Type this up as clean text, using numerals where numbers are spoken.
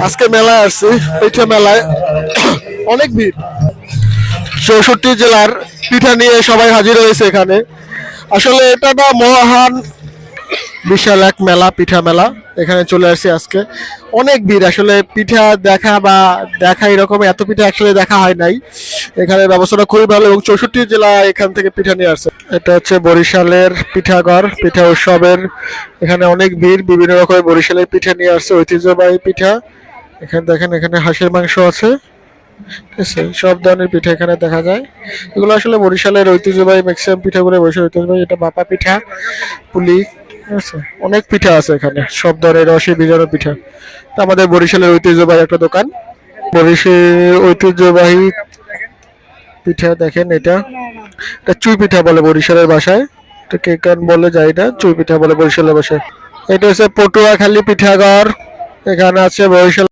আজকে মেলায় আসছি, পিঠা মেলায় অনেক ভিড়। 64 জেলার পিঠা নিয়ে সবাই হাজির হয়েছে এখানে। আসলে এটা না মহান বিশাল এক মেলা, পিঠা মেলা। এখানে চলে আসছি আজকে, অনেক ভিড়। আসলে পিঠা দেখা এরকম এত পিঠা আসলে দেখা হয় নাই। এখানে ব্যবস্থাটা খুবই ভালো এবং 64 জেলা এখান থেকে পিঠা নিয়ে আসছে। এটা হচ্ছে বরিশালের পিঠাঘর, পিঠা উৎসবের। এখানে অনেক ভিড়, বিভিন্ন রকমের বরিশালের পিঠা নিয়ে আসছে, ঐতিহ্যবাহী পিঠা। এখানে দেখেন, এখানে হাঁসের মাংস আছে, ঠিক আছে, সব ধরনের পিঠা এখানে দেখা যায়। এগুলো আসলে বরিশালের ঐতিহ্যবাহী ম্যাক্সিমাম পিঠাগুলো বরিশালের ঐতিহ্যবাহী। এটা ভাপা পিঠা, পুলি, ঠিক আছে, অনেক পিঠা আছে এখানে, সব ধরনের রসে ভিজানো পিঠা। এটা আমাদের বরিশালের ঐতিহ্যবাহী একটা দোকান। বরিশালের ঐতিহ্যবাহী পিঠা দেখেন, এটা এটা চুই পিঠা বলে বরিশালের ভাষায়। এটা কে কান বলে যায়, না চুই পিঠা বলে বরিশালের ভাষায়। এটা হচ্ছে পটুয়াখালী পিঠাঘর। এখানে আছে বরিশাল